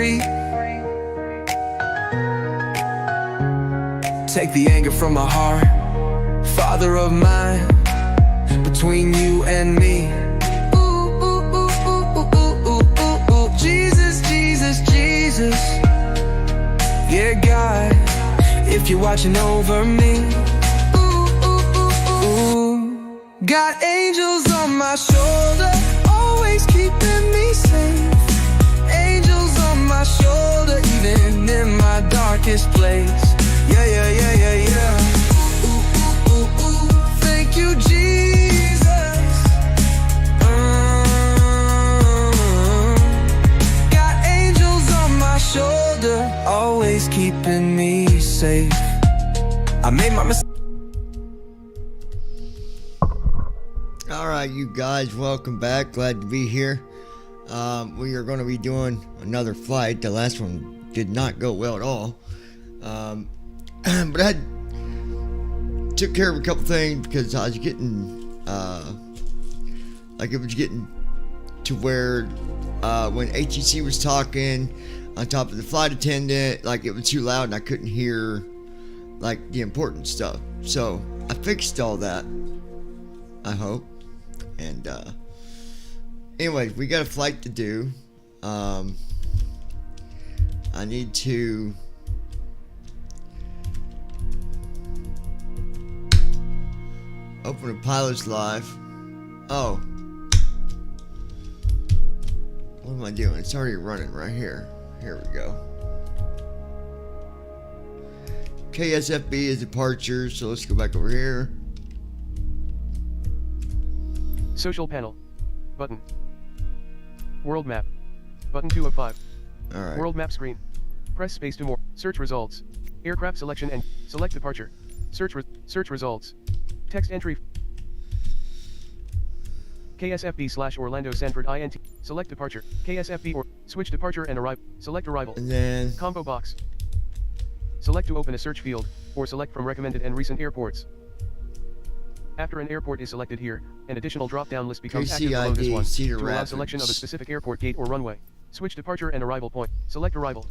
free. Take the anger from my heart, Father of mine, between you and me. Ooh, ooh, ooh, ooh, ooh, ooh, ooh, ooh. Jesus, Jesus, Jesus. Yeah, God, if you're watching over me. Ooh, ooh, ooh, ooh. Got angels on my shoulder, always keeping me safe. Angels on my shoulder, even in my darkest place. Yeah, yeah, yeah, yeah, yeah. Ooh, ooh, ooh, ooh. Thank you, Jesus. Got angels on my shoulder, always keeping me safe. I made my mistake. Alright, you guys, welcome back. Glad to be here. We are going to be doing another flight. The last one did not go well at all. But I took care of a couple things because I was getting, it was getting to where, when HEC was talking on top of the flight attendant, like, it was too loud and I couldn't hear, like, the important stuff. So, I fixed all that, I hope. And, anyways, we got a flight to do. I need to open a pilot's live. Oh. What am I doing? It's already running right here. Here we go. KSFB is departure, so let's go back over here. Social panel. Button. World map. Button 2 of 5. Alright. World map screen. Press space to more. Search results. Aircraft selection and select departure. Search results. Text entry. KSFB / Orlando Sanford INT. Select departure. KSFB or switch departure and arrival. Select arrival. And then Combo box. Select to open a search field, or select from recommended and recent airports. After an airport is selected here, an additional drop-down list becomes active below this one. Cedar To allow Rapids. selection of a specific airport gate or runway. Switch departure and arrival point. Select arrival.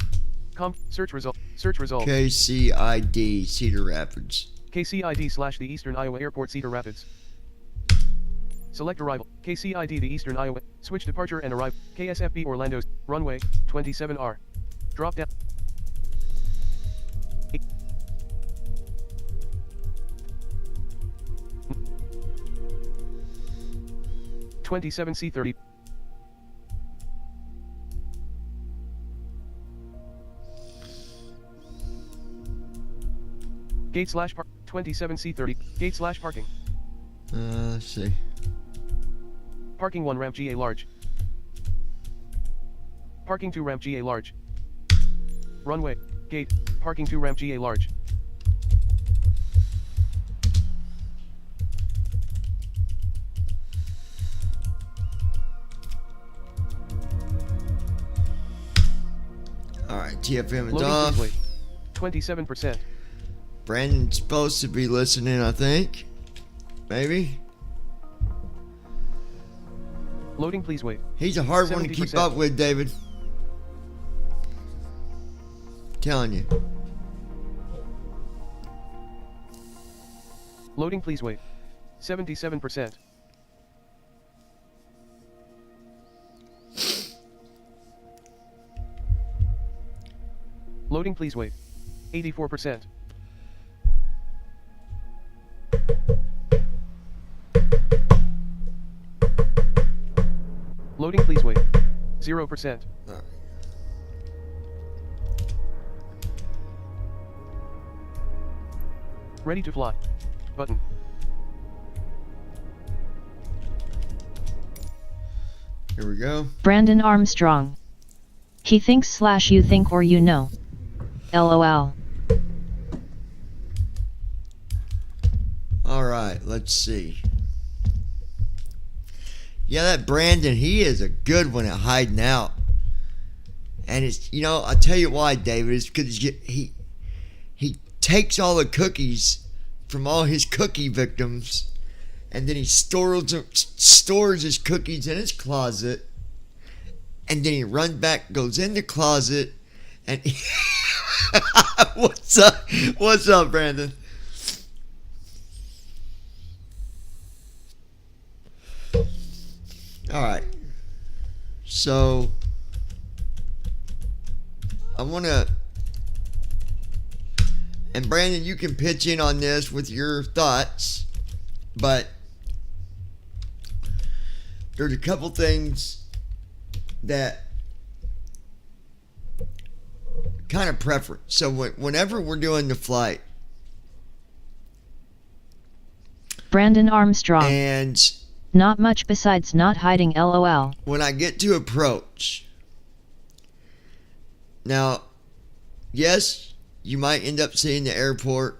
Search result. KCID Cedar Rapids. KCID / the Eastern Iowa Airport Cedar Rapids. Select arrival. KCID the Eastern Iowa. Switch departure and arrival. KSFB Orlando. Runway 27R. Drop down. C30. Gate / park 27C30. Gate / parking. Let's see. Parking 1 ramp GA large. Parking 2 ramp GA large. Runway. Gate. Parking 2 ramp GA large. Alright, TFM is Loading off. please wait. 27%. Brandon's supposed to be listening, I think. Maybe. Loading please wait. He's a hard one to keep 70%. up with, David. Telling you. Loading please wait. 77%. Loading please wait. 84%. Loading please wait. 0%. Alright. Ready to fly. Button. Here we go. Brandon Armstrong. He thinks / you think or you know. LOL. Alright, let's see. Yeah, that Brandon, he is a good one at hiding out. And it's, you know, I'll tell you why, David. It's because he takes all the cookies from all his cookie victims, and then he stores his cookies in his closet, And then he runs back, goes in the closet, and what's up? What's up, Brandon? All right. So I want to, and Brandon, you can pitch in on this with your thoughts, but there's a couple things that kind of preference. So whenever we're doing the flight, Brandon Armstrong. and Not much besides not hiding LOL. when I get to approach, now, yes, you might end up seeing the airport.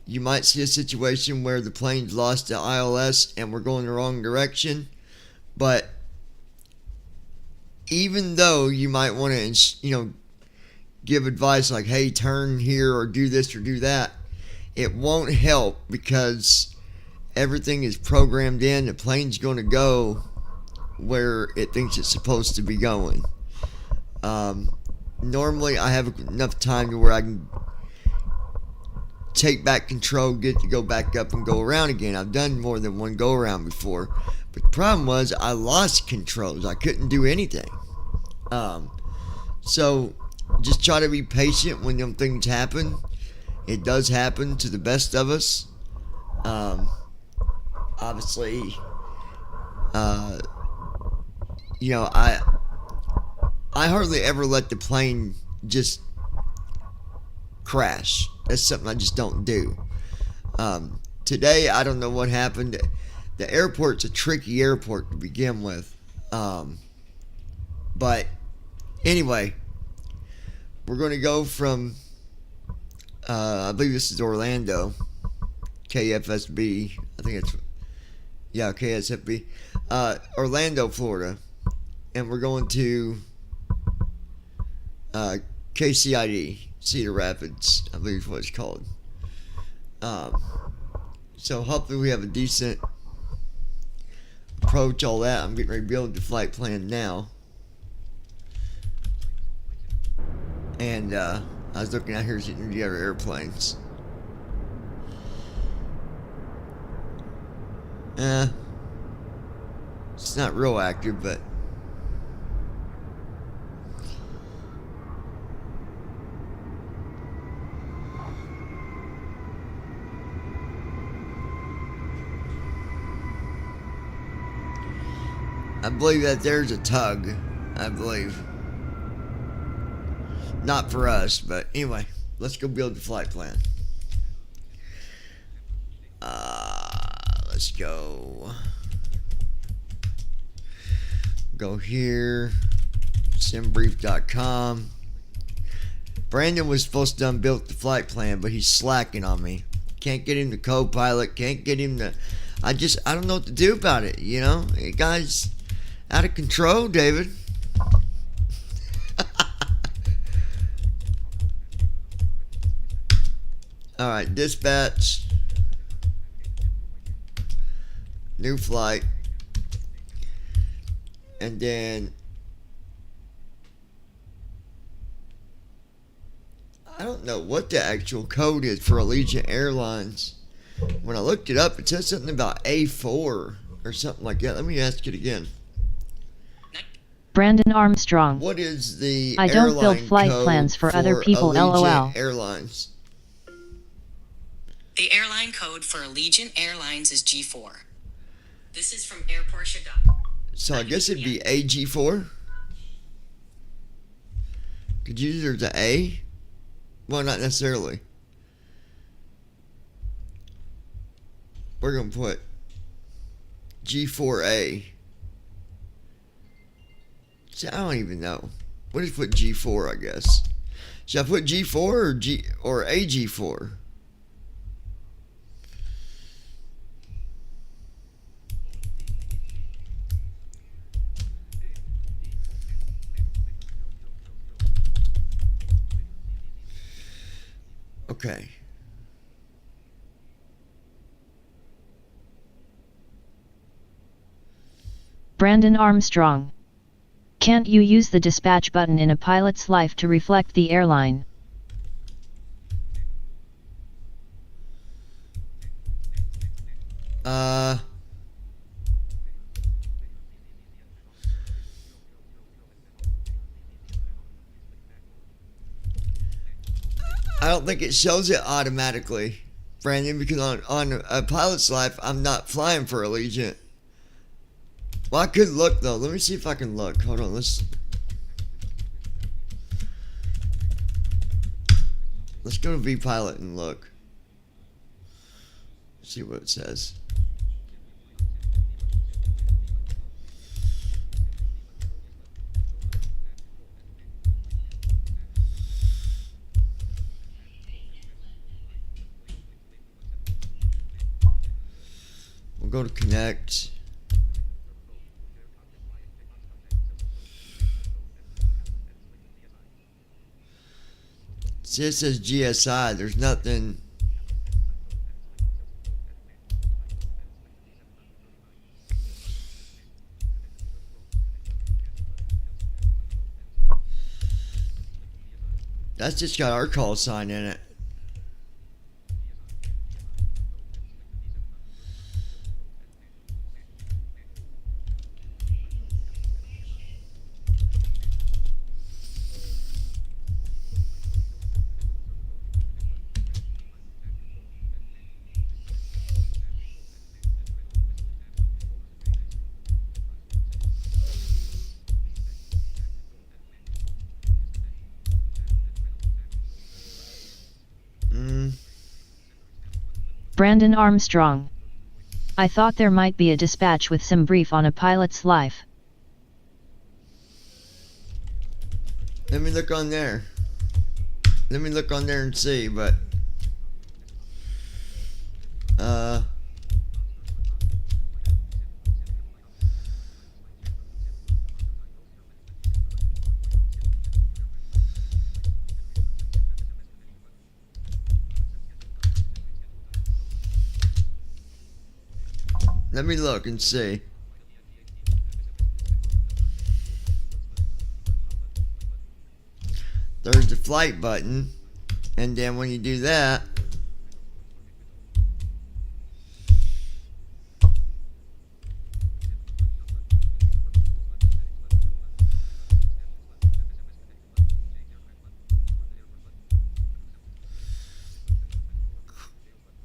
You might see a situation where the plane's lost the ILS and we're going the wrong direction. But even though you might want to, give advice like, hey, turn here or do this or do that, it won't help because everything is programmed in. The plane's going to go where it thinks it's supposed to be going. Normally, I have enough time to where I can take back control, get to go back up and go around again. I've done more than one go around before. But the problem was I lost controls. I couldn't do anything. So just try to be patient when them things happen. It does happen to the best of us. Obviously, I hardly ever let the plane just crash. That's something I just don't do. Today, I don't know what happened. The airport's a tricky airport to begin with. But anyway, we're going to go from, I believe this is Orlando, KFSB. I think it's, KSFB. Orlando, Florida. And we're going to KCID, Cedar Rapids, I believe is what it's called. So hopefully we have a decent approach, all that. I'm getting ready to build the flight plan now. And I was looking out here seeing the other airplanes. It's not real active, but I believe that there's a tug, I believe. Not for us, but anyway, let's go build the flight plan. Let's go here, simbrief.com. Brandon was supposed to have built the flight plan, but he's slacking on me. Can't get him to co-pilot, can't get him to, I don't know what to do about it, The guy's out of control, David. Alright, dispatch. New flight. And then I don't know what the actual code is for Allegiant Airlines. When I looked it up, it said something about A4 or something like that. Let me ask it again. Brandon Armstrong. What is the I don't build airline flight code plans for other people, Allegiant LOL. Airlines? The airline code for Allegiant Airlines is G4. This is from airporsche.com. So I guess it'd be AG4. Could you use there's an A? Well, not necessarily. We're going to put G4A. See, I don't even know. What if I put G4, I guess? Should I put G4 or AG4? Okay. Brandon Armstrong. Can't you use the dispatch button in a pilot's life to reflect the airline? I don't think it shows it automatically, Brandon, because on a pilot's life, I'm not flying for Allegiant. Well, I could look though. Let me see if I can look. Hold on, let's go to vPilot and look. See what it says. We'll go to connect. See, it says GSI. There's nothing. That's just got our call sign in it. Brandon Armstrong. I thought there might be a dispatch with some brief on a pilot's life. Let me look on there. Let me look on there and see, but let me look and see. There's the flight button, and then when you do that,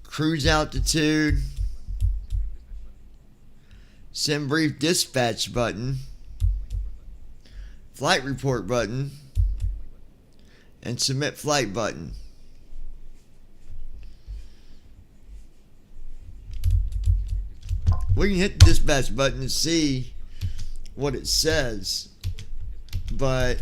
cruise altitude, send brief dispatch button, flight report button, and submit flight button. We can hit the dispatch button and see what it says, but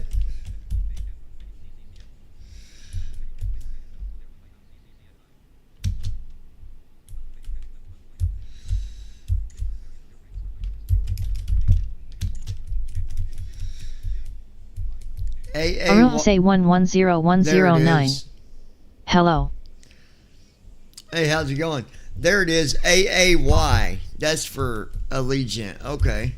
Arul say 110109. Hello. Hey, how's it going? There it is, AAY. That's for Allegiant. Okay.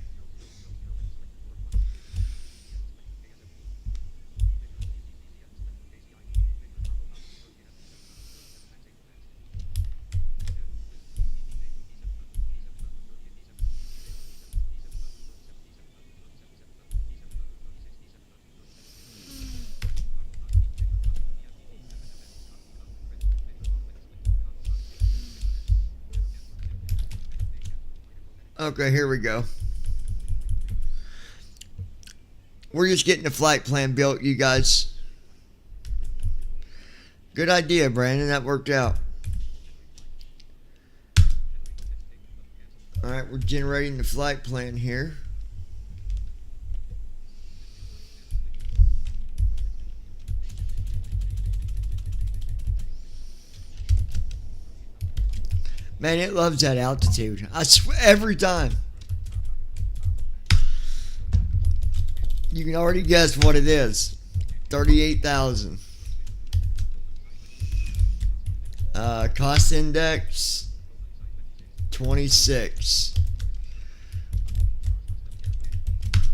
Okay, here we go. We're just getting the flight plan built, you guys. Good idea, Brandon. That worked out. Alright, we're generating the flight plan here. Man, it loves that altitude. I swear, every time. You can already guess what it is. 38,000. Cost index 26.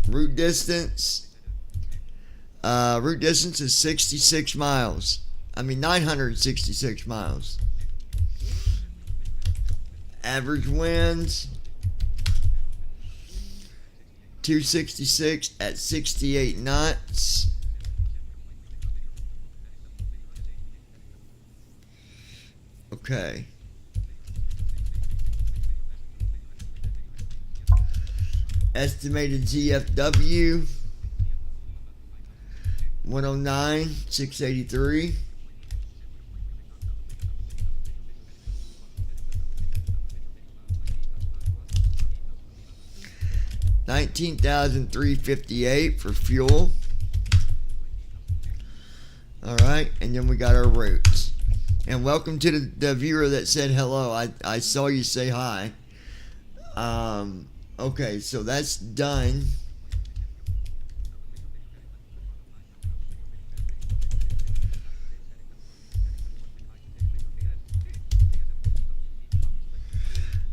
Route distance. Route distance is 66 miles. 966 miles. Average winds 266 at 68 knots. Okay. Estimated ZFW 109,683. $19,358 for fuel. Alright, and then we got our routes. And welcome to the viewer that said hello. I saw you say hi. Okay, so that's done.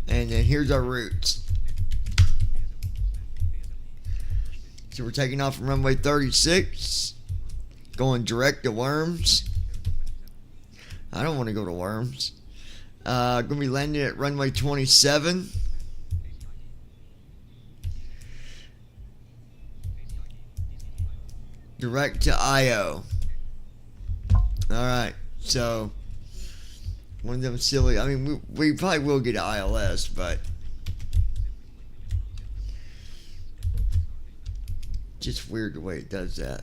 And then here's our routes. So we're taking off from runway 36, going direct to Worms. I don't want to go to Worms. Going to be landing at runway 27. Direct to IO. Alright, so one of them silly, we probably will get to ILS, but just weird the way it does that.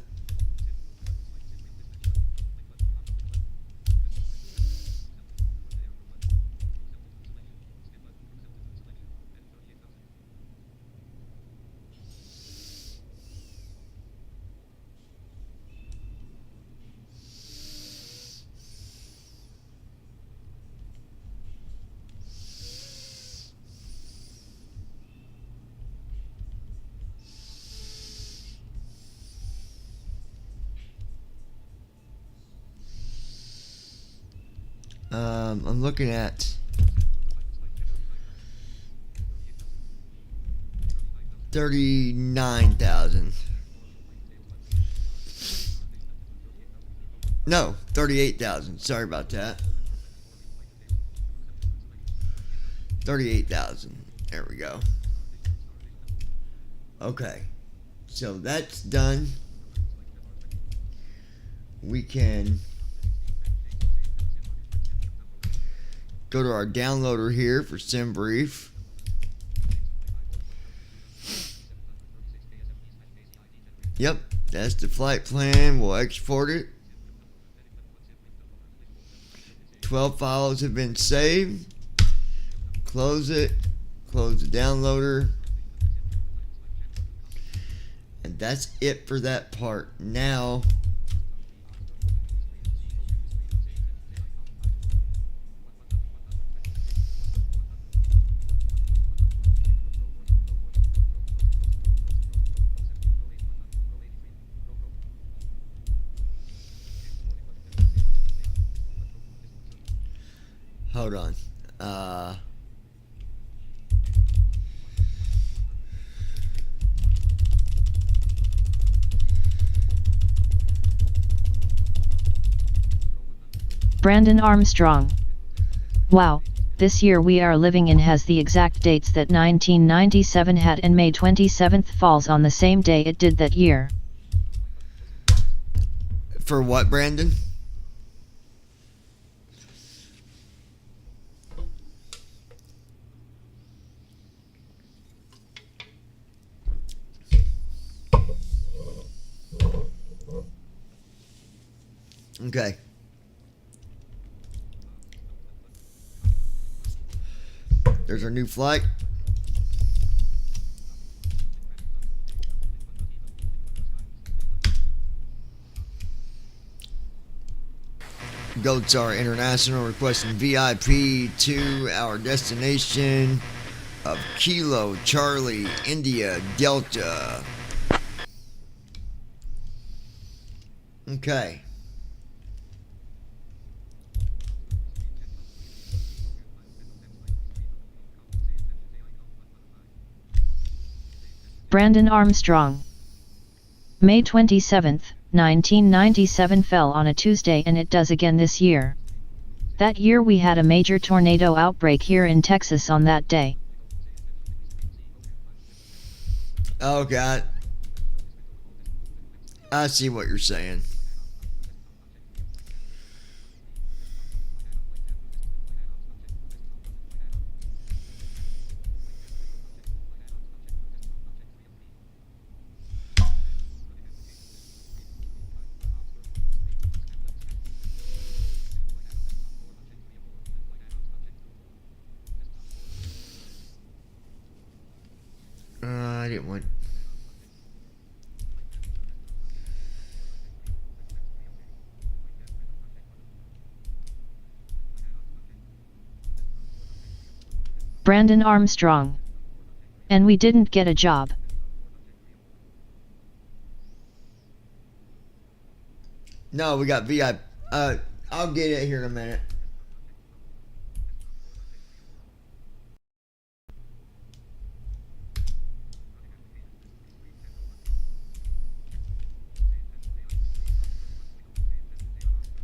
I'm looking at $39,000. No, 38,000. Sorry about that. 38,000. There we go. Okay, so that's done. We can go to our downloader here for SimBrief. Yep, that's the flight plan. We'll export it. 12 files have been saved. Close it. Close the downloader. And that's it for that part. Now, hold on. Brandon Armstrong. Wow, this year we are living in has the exact dates that 1997 had, and May 27th falls on the same day it did that year. For what, Brandon? Okay. There's our new flight. Goldstar International requesting VIP to our destination of Kilo Charlie India Delta. Okay. Brandon Armstrong. May 27, 1997 fell on a Tuesday, and it does again this year. That year we had a major tornado outbreak here in Texas on that day. Oh God. I see what you're saying. I didn't want. Brandon Armstrong. And we didn't get a job. No, we got VIP. I'll get it here in a minute.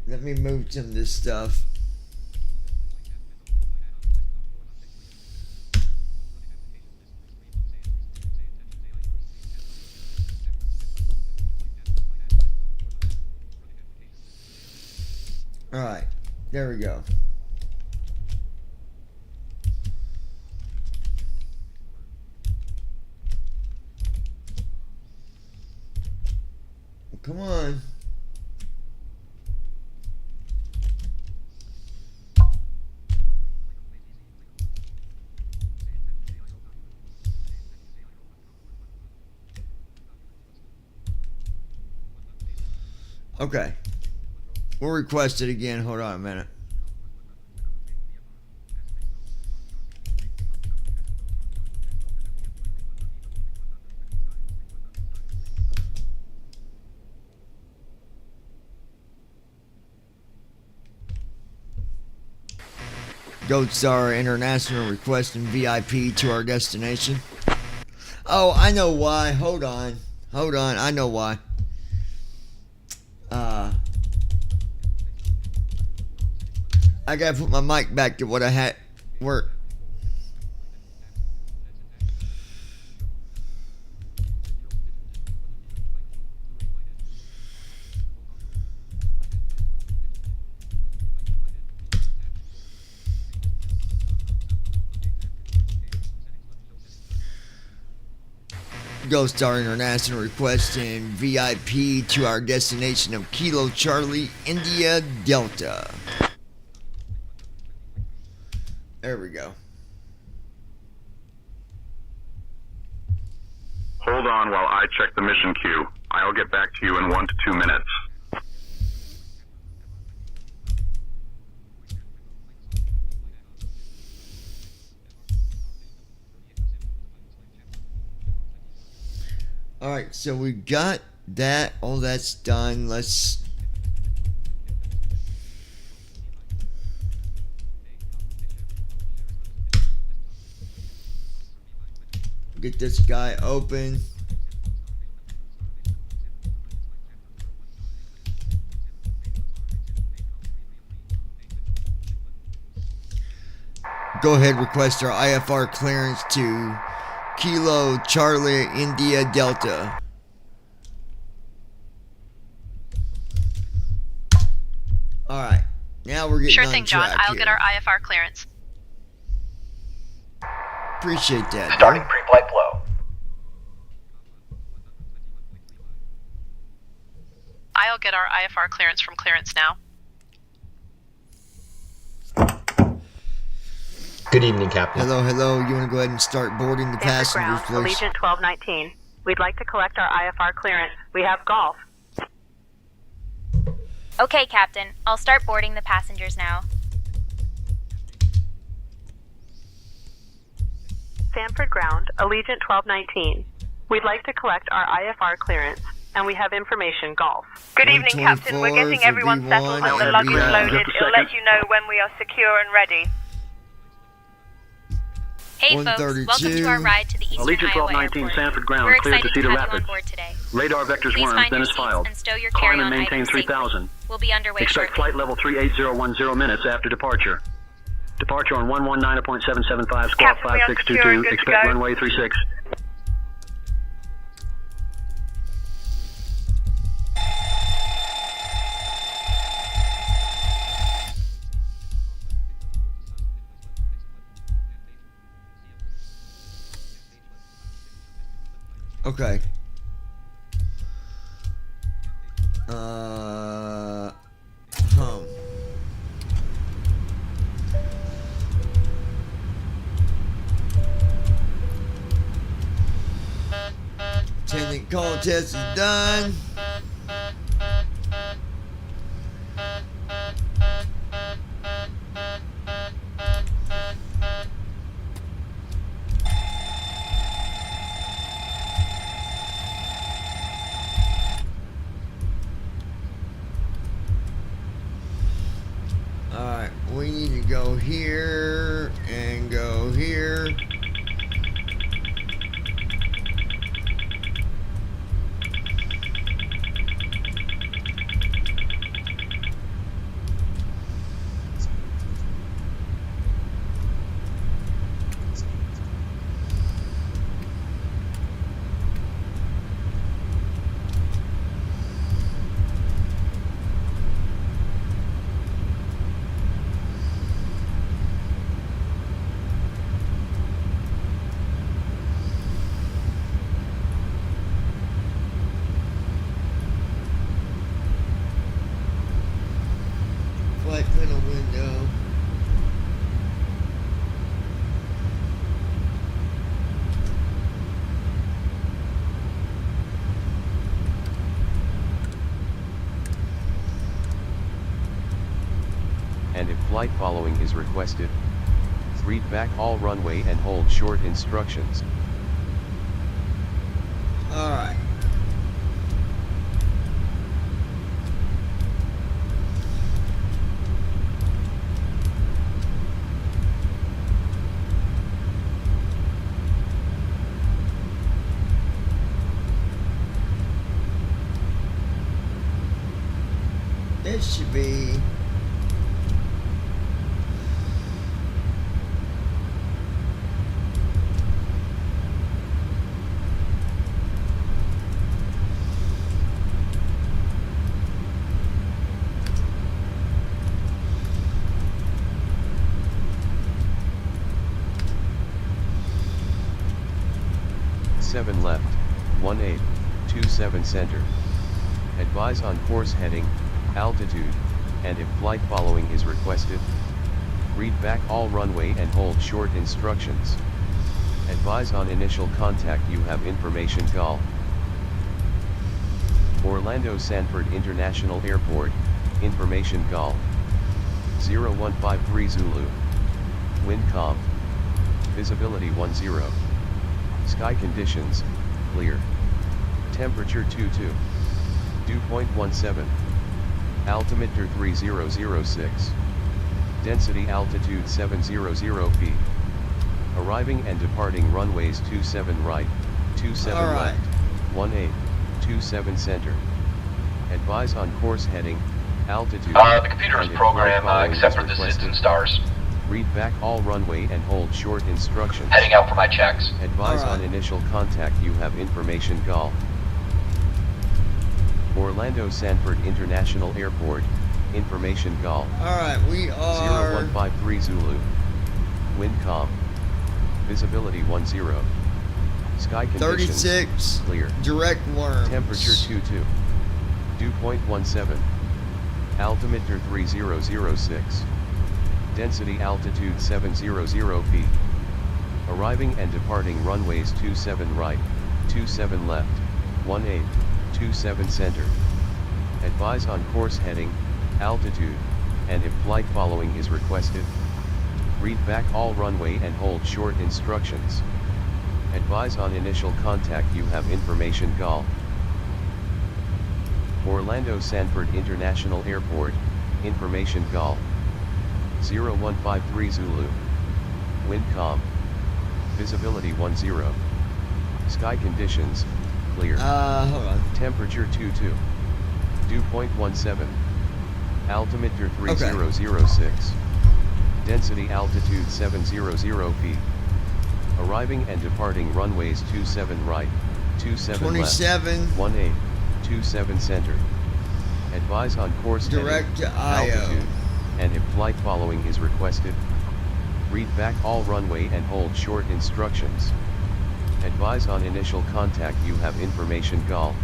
Let me move some of this stuff. All right, there we go. Come on. Okay. We'll request it again. Hold on a minute. Gold Star International requesting VIP to our destination. Oh, I know why. Hold on. Hold on. I know why. I gotta put my mic back to what I had work. Ghost Star International requesting VIP to our destination of Kilo Charlie, India Delta. There we go. Hold on while I check the mission queue. I'll get back to you in 1 to 2 minutes. Alright, so we got that. All that's done. Let's get this guy open. Go ahead, request our IFR clearance to Kilo Charlie India Delta. Alright, now we're getting Sure on thing, John. track I'll here. get our IFR clearance. Appreciate that. Starting dude. pre-flight flow. I'll get our IFR clearance from clearance now. Good evening, Captain. Hello, hello. You want to go ahead and start boarding the Stanford passengers, Ground, please? Allegiant 1219. We'd like to collect our IFR clearance. We have golf. Okay, Captain. I'll start boarding the passengers now. Stanford Ground, Allegiant 1219. We'd like to collect our IFR clearance, and we have information golf. Good evening, Captain. We're getting everyone settled and the luggage loaded. It'll let you know when we are secure and ready. Hey folks, welcome to our 132. ride to the Eastern Allegiant Iowa 1219 Airport. Sanford ground, We're clear to excited Cedar to have you Rapids. on board today. Radar vectors Please worms, find then your is seats filed. and stow your Climb and carry-on maintain items safely. 3000. We'll be underway Expect shortly. flight level 38010 minutes after departure. Departure on 119.775, squawk Captain, we are secure 5622. and good to Expect go. runway 36. Okay. Home. Attendant call test is done. Alright, we need to go here and go here. Flight panel window. And if flight following is requested, read back all runway and hold short instructions. Alright. It should be Seven left, 1827 center. Advise on course heading, altitude, and if flight following is requested, read back all runway and hold short instructions. Advise on initial contact you have information GAL. Orlando Sanford International Airport, information GAL. 0153 Zulu. Wind calm. Visibility 10. Sky conditions, clear. Temperature 22. Dew point 17. Altimeter 3006. Density altitude 700 feet. Arriving and departing runways 27 right, 27 All right. left, 1827 center. Advise on course heading, altitude. The computer's and if program, flight following except is for the requested, distant stars. read back all runway and hold short instructions. Heading out for my checks. Advise All right. on initial contact you have information GAL. Orlando Sanford International Airport, information GAL. Alright, we are 0153 Zulu. Wind calm. Visibility 10. Sky conditions 36 clear. direct worms. Temperature 22. Dew point 17. Altimeter 3006. Density altitude 700 feet. Arriving and departing runways 27 right, 27 left, 1827 center. Advise on course heading, altitude, and if flight following is requested, read back all runway and hold short instructions. Advise on initial contact you have information GAL. Orlando Sanford International Airport, information GAL. 0153 Zulu. Wind calm. Visibility 10. Sky conditions, clear. Hold on. Temperature 22. Dew point 17. Altimeter 3006. Density altitude 700 feet. Arriving and departing runways 27 right, 27 27. left, 18, 27 center. Advise on course Direct heading, to IO. altitude, and if flight following is requested. Read back all runway and hold short instructions. Advise on initial contact. You have information. GOL.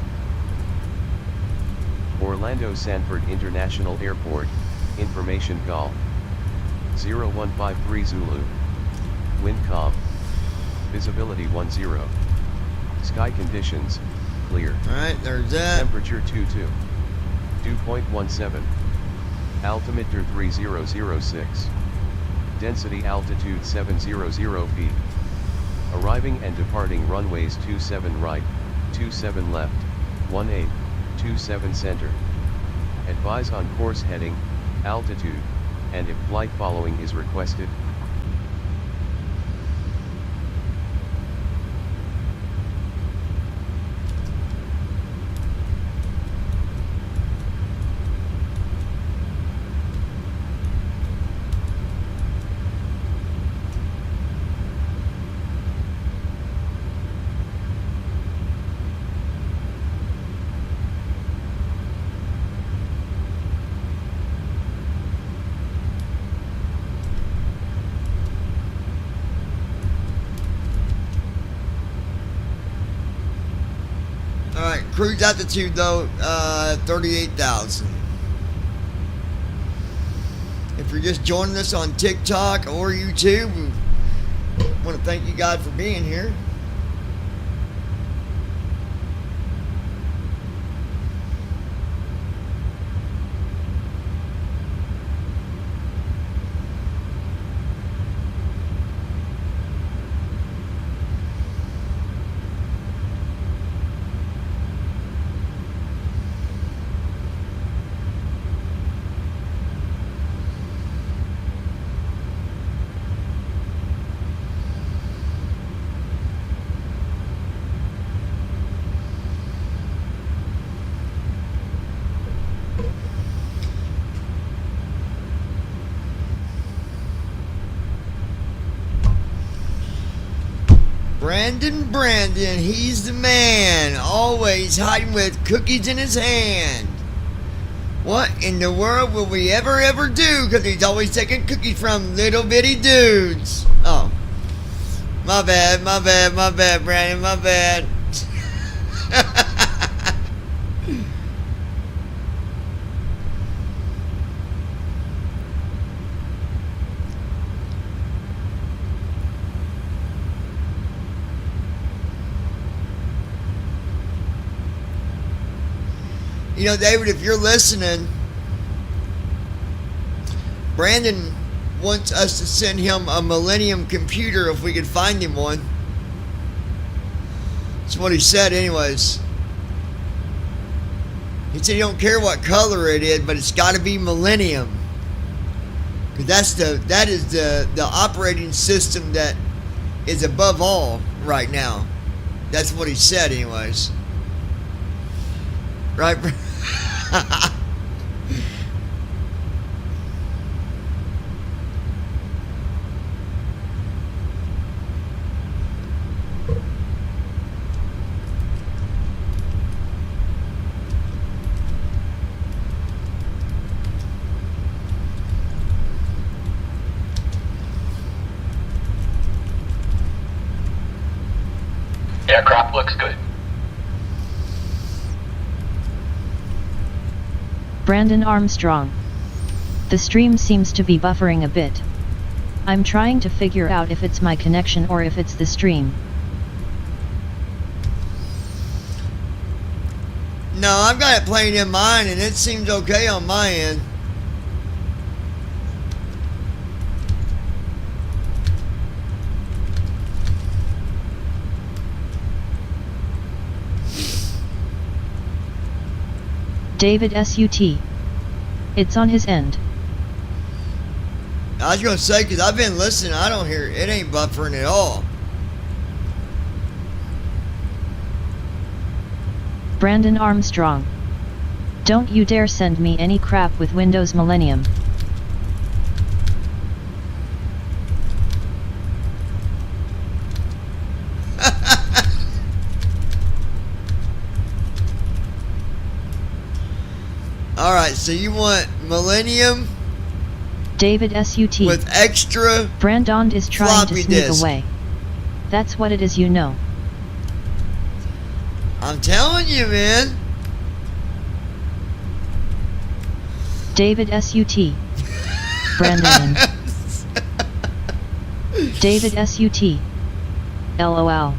Orlando Sanford International Airport, information. GOL. 0153 Zulu. Wind calm. Visibility 10. Sky conditions, clear. Alright, there's that. Temperature 22. Dew point 17. Altimeter 3006. Density altitude 700 feet. Arriving and departing runways 27 right, 27 left, 18, 27 center. Advise on course heading, altitude, and if flight following is requested. Alright, cruise altitude though, 38,000. If you're just joining us on TikTok or YouTube, we want to thank you guys for being here. Brandon, he's the man, always hiding with cookies in his hand. What in the world will we ever do? Because he's always taking cookies from little bitty dudes. Oh, my bad, Brandon, my bad. You know, David, if you're listening, Brandon wants us to send him a Millennium computer if we could find him one. That's what he said anyways. He said he don't care what color it is, but it's got to be Millennium. Because that is the operating system that is above all right now. That's what he said anyways. Right? Aircraft looks good. Brandon Armstrong. The stream seems to be buffering a bit. I'm trying to figure out if it's my connection or if it's the stream. No, I've got it playing in mine and it seems okay on my end. David SUT. It's on his end. I was going to say, because I've been listening, I don't hear, it ain't buffering at all. Brandon Armstrong. Don't you dare send me any crap with Windows Millennium. Alright, so you want Millennium David SUT. with extra Brandon is trying to floppy sneak disk. away. That's what it is, you know. I'm telling you, man. David SUT. Brandon. David SUT. LOL.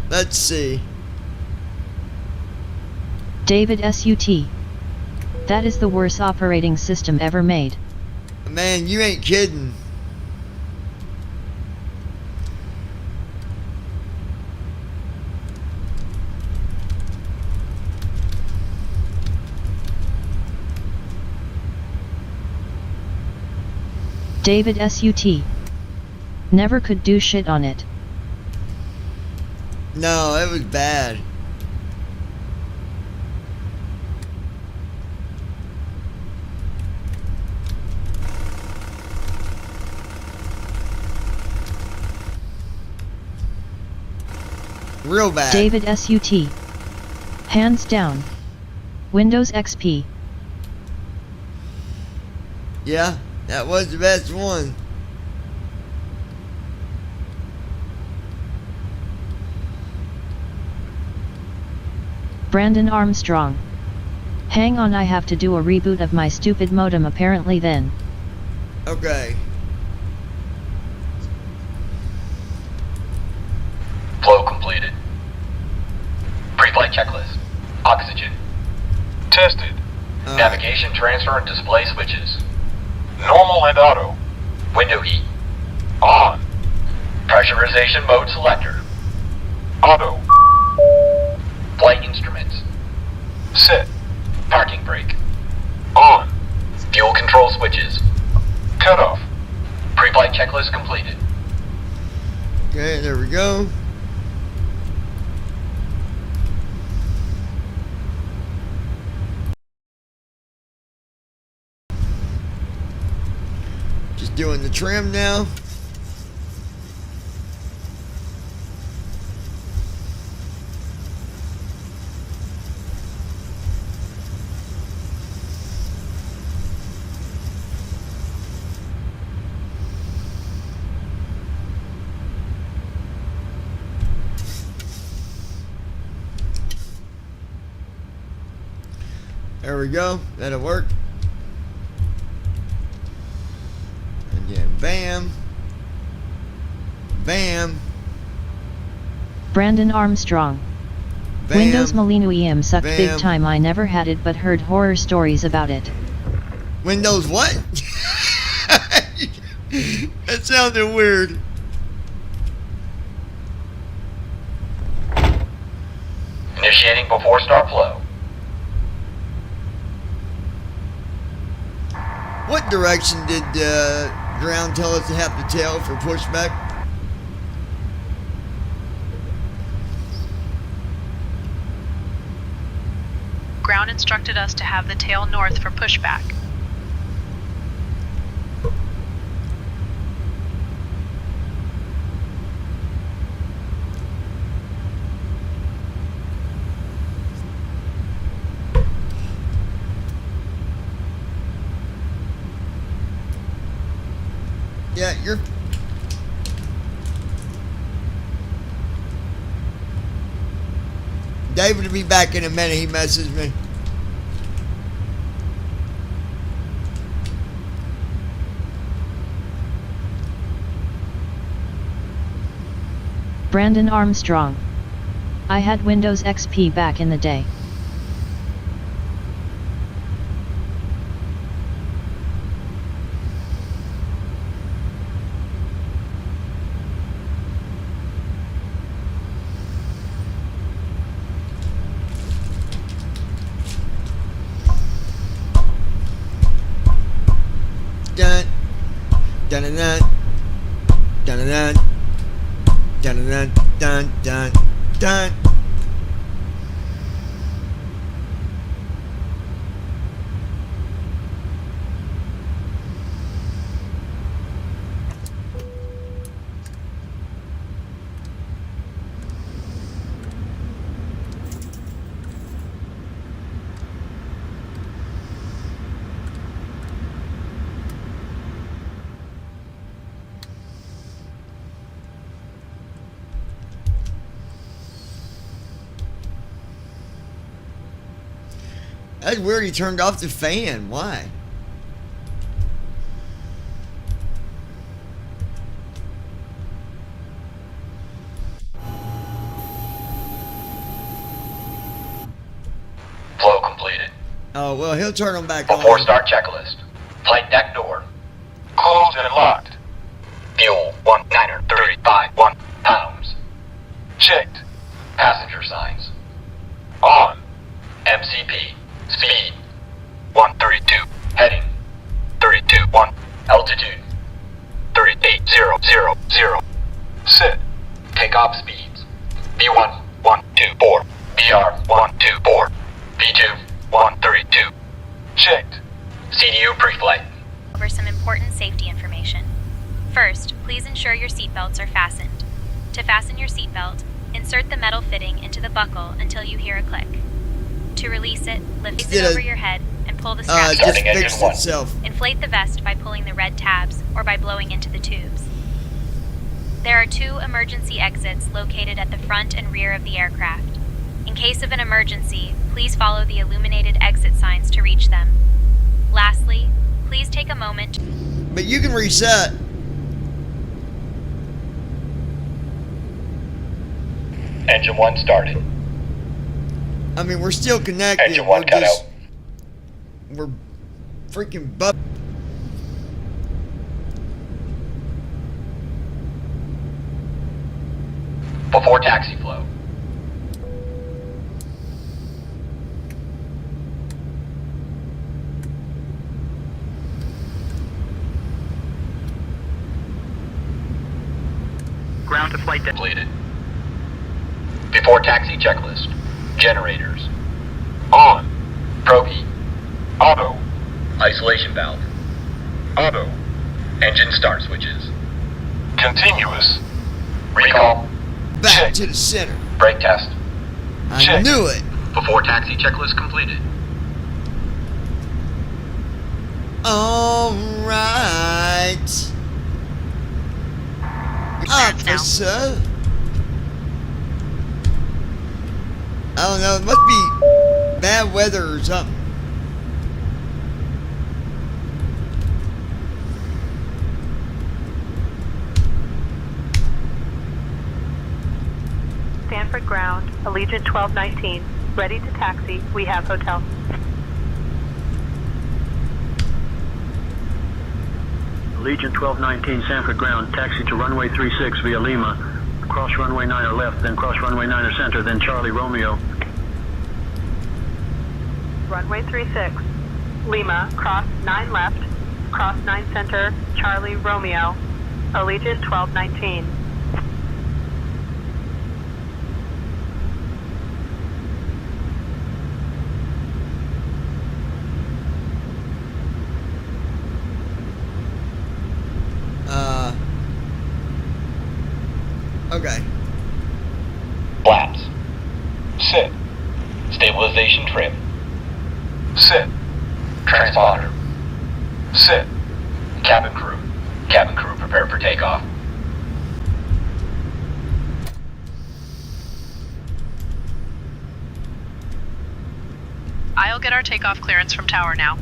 Let's see. David SUT. That is the worst operating system ever made. Man, you ain't kidding. David SUT. Never could do shit on it. No, it was bad. Real bad. David SUT. Hands down. Windows XP. Yeah, that was the best one. Brandon Armstrong. Hang on, I have to do a reboot of my stupid modem apparently then. Okay. Flow completed. Pre-flight checklist. Oxygen. Tested. Navigation, transfer, and display switches. Normal and auto. Window heat. On. Pressurization mode selector. Auto. Flight instruments. Set. Parking brake. On. Fuel control switches. Cut off. Pre-flight checklist completed. Okay, there we go. Just doing the trim now. There we go. That'll work. And then bam. Bam. Brandon Armstrong. Bam. Windows Millennium sucked Bam. big time. I never had it but heard horror stories about it. Windows what? That sounded weird. Initiating before start flow. What direction did ground tell us to have to tail for pushback? Ground instructed us to have the tail north for pushback. Yeah, you're... David will be back in a minute. He messaged me. Brandon Armstrong. I had Windows XP back in the day. dun dun dun dun dun dun dun dun dun dun. That's weird. He turned off the fan. Why? Flow completed. Oh, well, he'll turn them back Before on. start checklist. Flight deck door. Closed and locked. Fuel 1935 pounds. Checked. Passenger signs. On. MCP. Speed 132. Heading 321. Altitude 38000. Set. Takeoff speeds. B1 124. BR 124. B2 132. Checked. CDU pre-flight. Over some important safety information. First, please ensure your seatbelts are fastened. To fasten your seatbelt, insert the metal fitting into the buckle until you hear a click. To release it, lift it over your head and pull the strap. It just fixed itself. Inflate the vest by pulling the red tabs or by blowing into the tubes. There are 2 emergency exits located at the front and rear of the aircraft. In case of an emergency, please follow the illuminated exit signs to reach them. Lastly, please take a moment. But you can reset. Engine 1 started. I mean, we're still connected. Engine 1 cut out. We're freaking butt. Before taxi flow. Ground to flight deck. Completed. Before taxi checklist. Generators. On. Probe. Auto. Isolation valve. Auto. Engine start switches. Continuous. Recall. Back Check. to the center. Brake test. I Check. knew it. Before taxi checklist completed. All right. Clearance now. Officer. I don't know. It must be bad weather or something. Stanford ground, Allegiant 1219. Ready to taxi. We have hotel. Allegiant 1219, Sanford ground. Taxi to runway 36 via Lima. Cross runway 9 left, then cross runway 9 center, then Charlie Romeo. Runway 36. Lima, cross 9 left, cross 9 center, Charlie Romeo. Allegiant 1219. Okay. Flaps. Sit. Stabilization trim. Sit. Transponder. Sit. Cabin crew. Cabin crew prepare for takeoff. I'll get our takeoff clearance from tower now.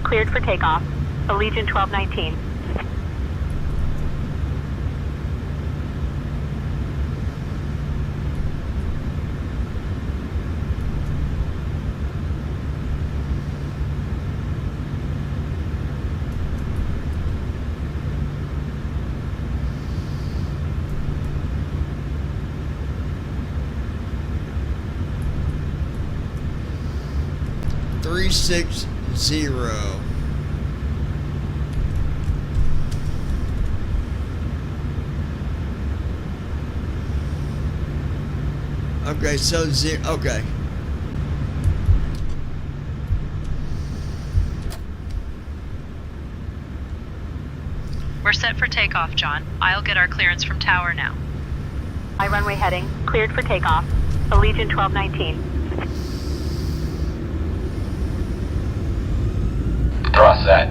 Cleared for takeoff. Allegiant 1219. 360. Okay, so okay. We're set for takeoff, John. I'll get our clearance from tower now. High runway heading, cleared for takeoff. Allegiant 1219. Thrust set.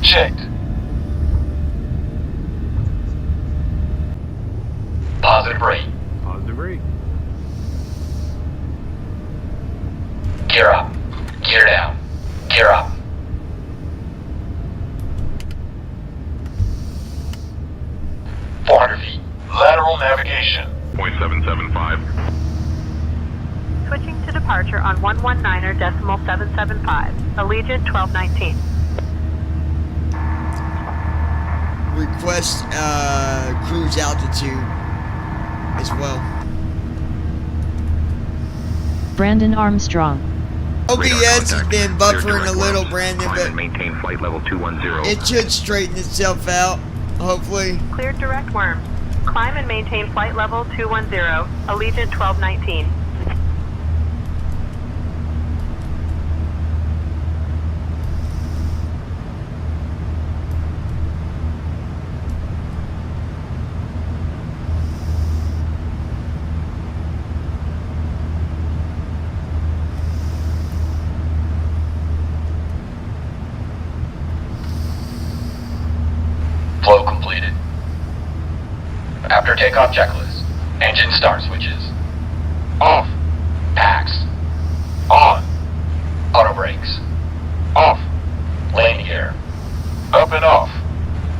Checked. Positive rate. Positive rate. Gear up. Gear down. Gear up. .400 feet. Lateral navigation. 0.775. Switching to departure on 119.775. Allegiant 1219. Request cruise altitude as well. Brandon Armstrong. OBS has been buffering a little, Brandon, but maintain flight level 210. it should straighten itself out, hopefully. Cleared direct worm. Climb and maintain flight level 210. Allegiant 1219. Flow completed. After takeoff checklist. Engine start switches. Off. Packs. On. Auto brakes. Off. Landing gear. Up and off.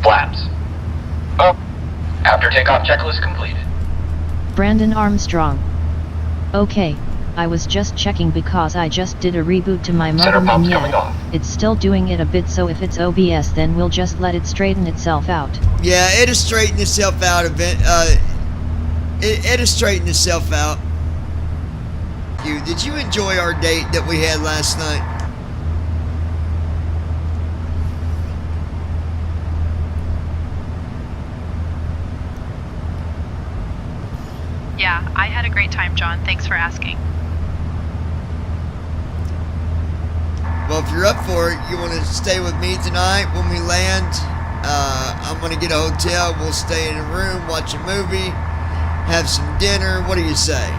Flaps. Up. After takeoff checklist completed. Brandon Armstrong. Okay, I was just checking because I just did a reboot to my Center modem and pumps coming yeah, off. it's still doing it a bit, so if it's OBS then we'll just let it straighten itself out. Yeah, it'll straighten itself out a bit. It'll straighten itself out. Did you enjoy our date that we had last night? Yeah, I had a great time, John. Thanks for asking. Well, if you're up for it, you want to stay with me tonight when we land. I'm going to get a hotel. We'll stay in a room, watch a movie, have some dinner. What do you say?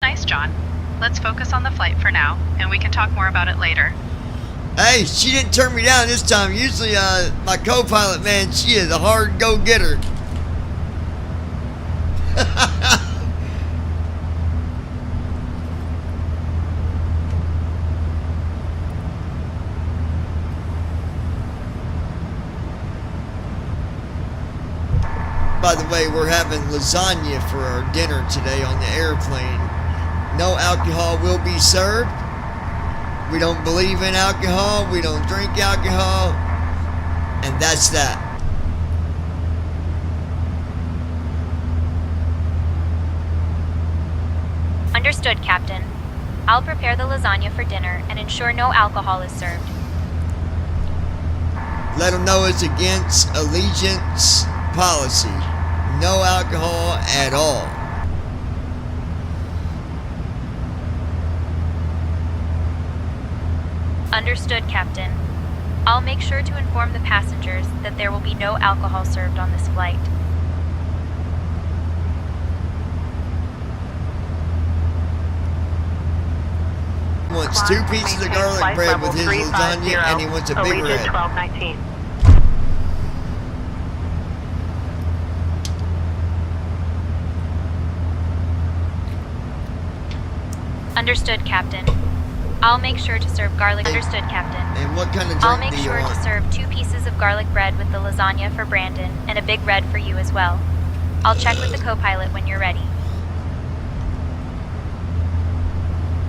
Nice, John. Let's focus on the flight for now, and we can talk more about it later. Hey, she didn't turn me down this time. Usually, my co-pilot, man, she is a hard go-getter. By the way, we're having lasagna for our dinner today on the airplane. No alcohol will be served. We don't believe in alcohol. We don't drink alcohol. And that's that. Understood, Captain. I'll prepare the lasagna for dinner and ensure no alcohol is served. Let them know it's against Allegiant's policy. No alcohol at all. Understood, Captain. I'll make sure to inform the passengers that there will be no alcohol served on this flight. He wants 2 pieces of garlic bread with his lasagna, and he wants a big Allegiant red. 1219. Understood, Captain. I'll make sure to serve garlic. Understood, Captain. And what kind of I'll drink make do you sure to want? serve 2 pieces of garlic bread with the lasagna for Brandon and a big red for you as well. I'll check with the co-pilot when you're ready.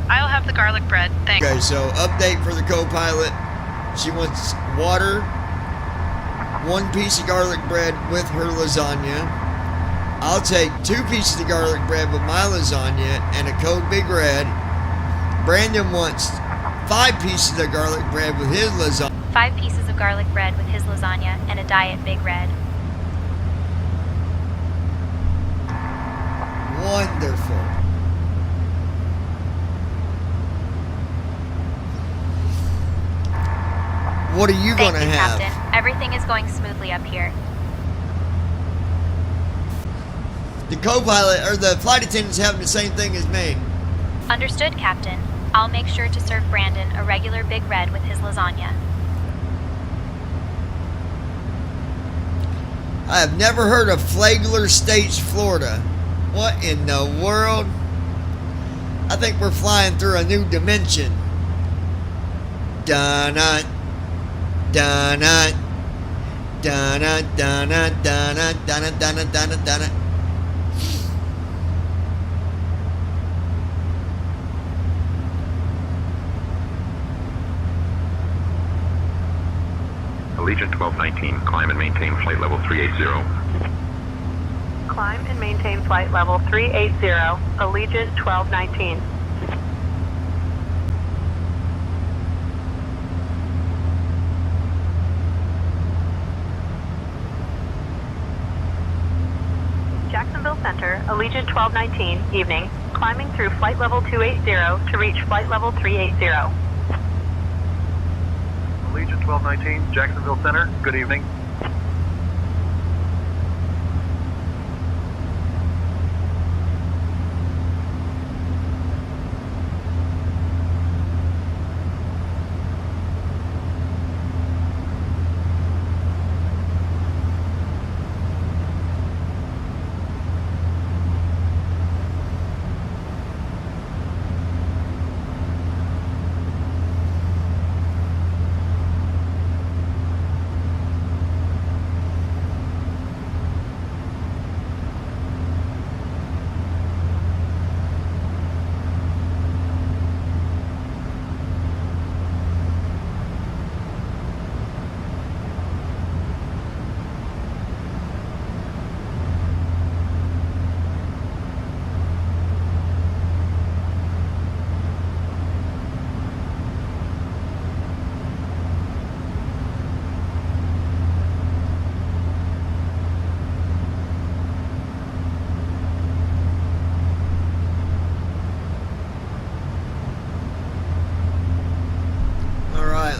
I'll have the garlic bread, thanks. Okay, so update for the co-pilot. She wants water, 1 piece of garlic bread with her lasagna. I'll take 2 pieces of garlic bread with my lasagna and a Code Big Red. Brandon wants 5 pieces of garlic bread with his lasagna. 5 pieces of garlic bread with his lasagna and a Diet Big Red. Wonderful. What are you going to have? Captain. Everything is going smoothly up here. The co-pilot or the flight attendant's having the same thing as me. Understood, Captain. I'll make sure to serve Brandon a regular Big Red with his lasagna. I have never heard of Flagler Stage, Florida. What in the world? I think we're flying through a new dimension. Dun-dun, dun-dun, dun-dun, dun-dun, dun-dun, dun-dun, dun-dun, dun-dun, dun-dun. Allegiant 1219, climb and maintain flight level 380. Climb and maintain flight level 380, Allegiant 1219. Jacksonville Center, Allegiant 1219, evening. Climbing through flight level 280 to reach flight level 380. Allegiant 1219, Jacksonville Center, good evening.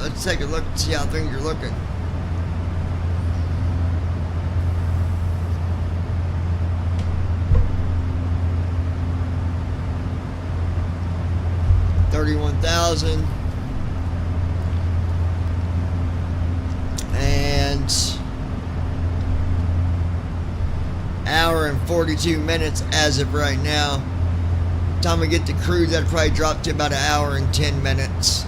Let's take a look and see how things are looking. $31,000 and hour and 42 minutes as of right now. Time we get to cruise, that'll probably drop to about an hour and 10 minutes.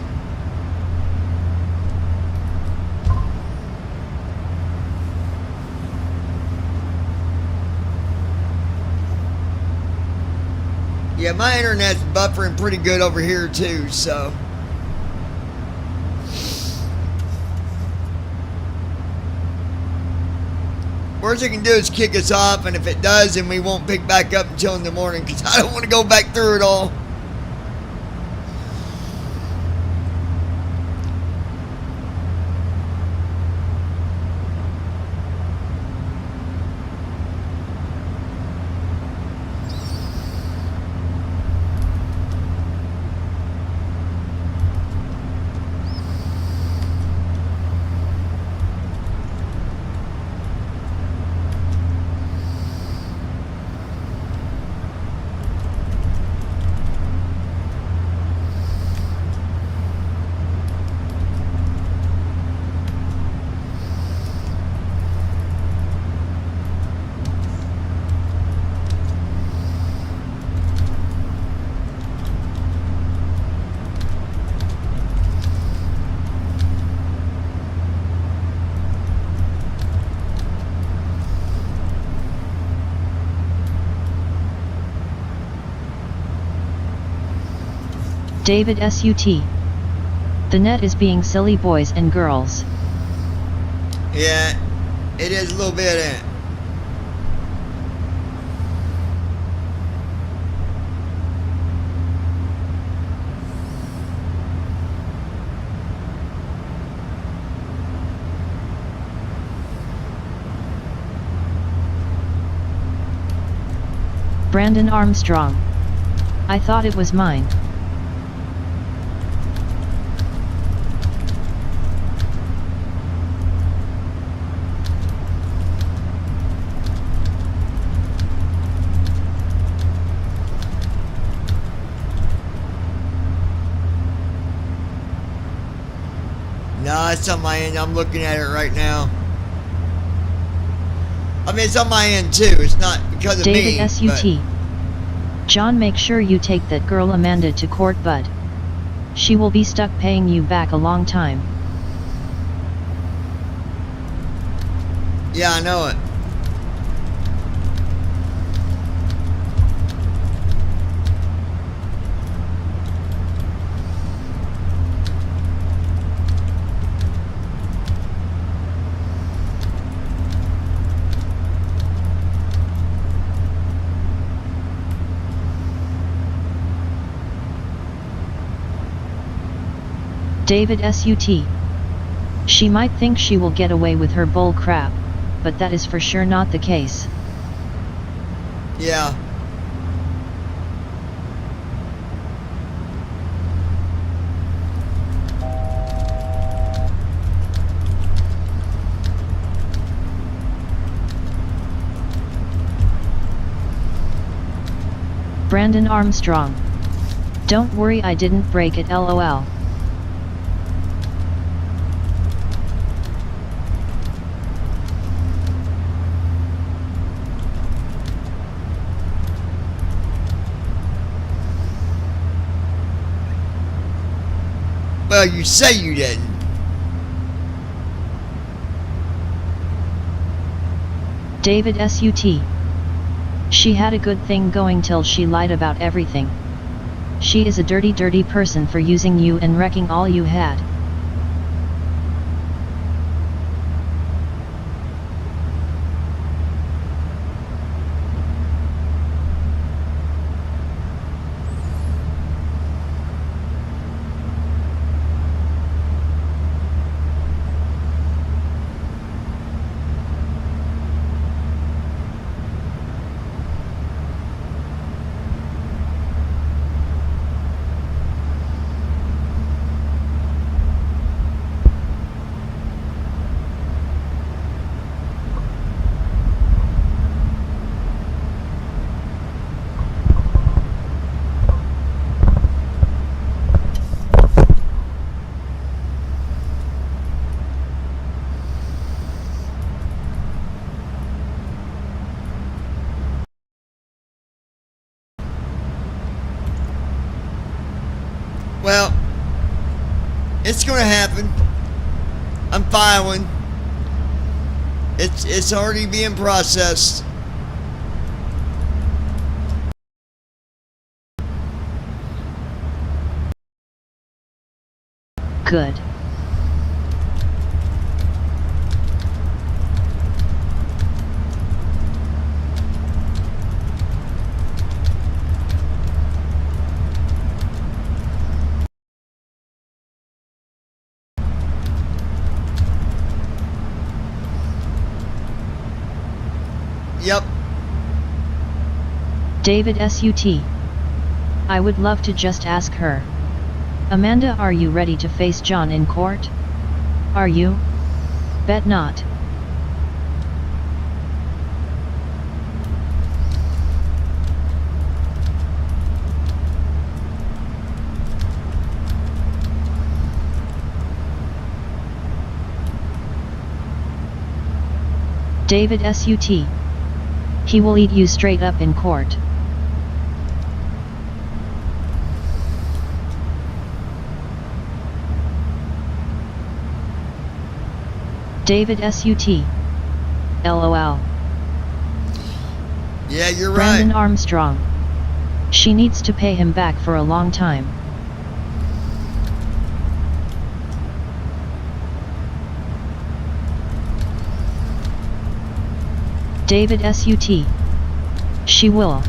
Yeah, my internet's buffering pretty good over here too, so. Worst it can do is kick us off, and if it does, then we won't pick back up until in the morning, because I don't want to go back through it all. David SUT. The net is being silly, boys and girls. Yeah, It is a little bit, ain't it? Brandon Armstrong. I thought it was mine. No, it's on my end. I'm looking at it right now. I mean, it's on my end too. It's not because of David me. SUT. John, make sure you take that girl Amanda to court, bud. She will be stuck paying you back a long time. Yeah, I know it. David SUT. She might think she will get away with her bull crap, but that is for sure not the case. Yeah. Brandon Armstrong. Don't worry, I didn't break it, lol. Well, you say you didn't. David SUT. She had a good thing going till she lied about everything. She is a dirty, dirty person for using you and wrecking all you had. Well, it's gonna happen. I'm filing. It's already being processed. Good. Yep. David SUT. I would love to just ask her. Amanda, are you ready to face John in court? Are you? Bet not. David SUT. He will eat you straight up in court. David SUT. LOL. Yeah, you're right. Brandon Armstrong. She needs to pay him back for a long time. David SUT. She will.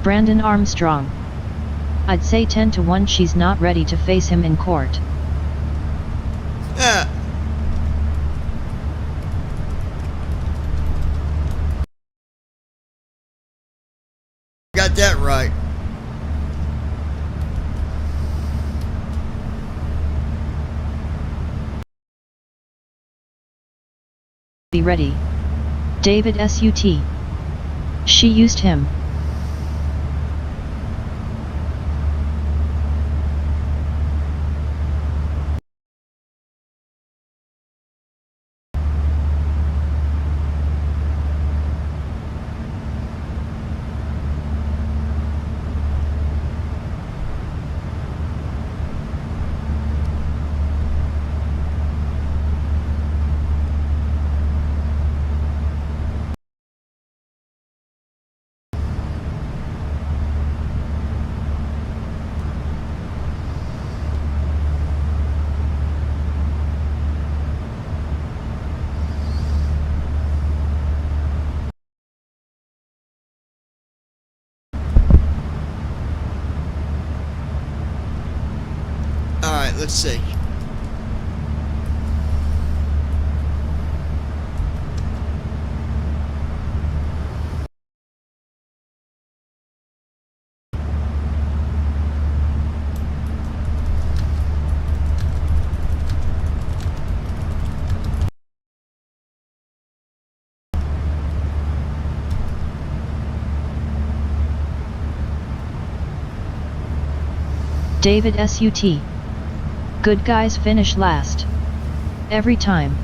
Brandon Armstrong. I'd say 10 to 1 she's not ready to face him in court. Got that right. Be ready. David SUT. She used him. Alright, let's see. David SUT. Good guys finish last. Every time.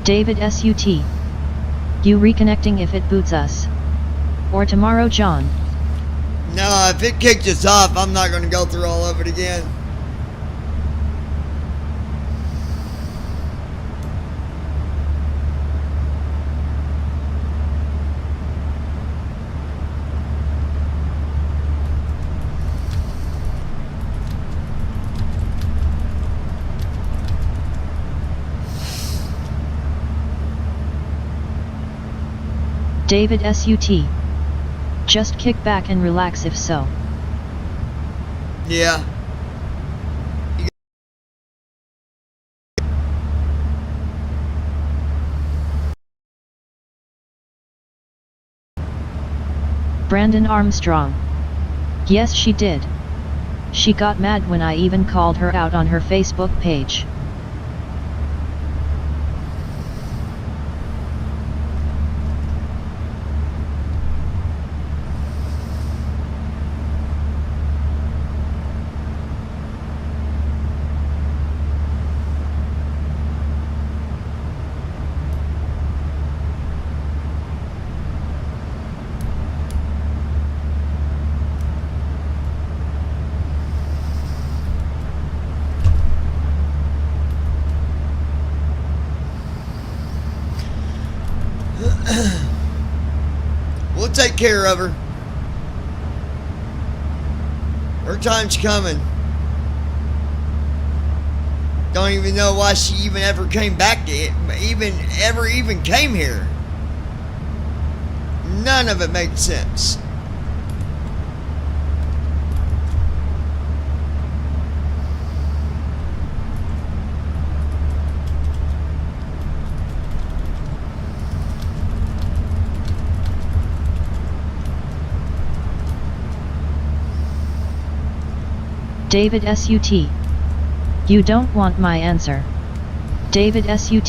David SUT. You reconnecting if it boots us. Or tomorrow, John. No, if it kicks us off, I'm not going to go through all of it again. David SUT. Just kick back and relax if so. Yeah. Brandon Armstrong. Yes, she did. She got mad when I even called her out on her Facebook page. We'll take care of her. Her time's coming. Don't even know why she even ever came back to it, even came here. None of it makes sense. David SUT. You don't want my answer. David SUT.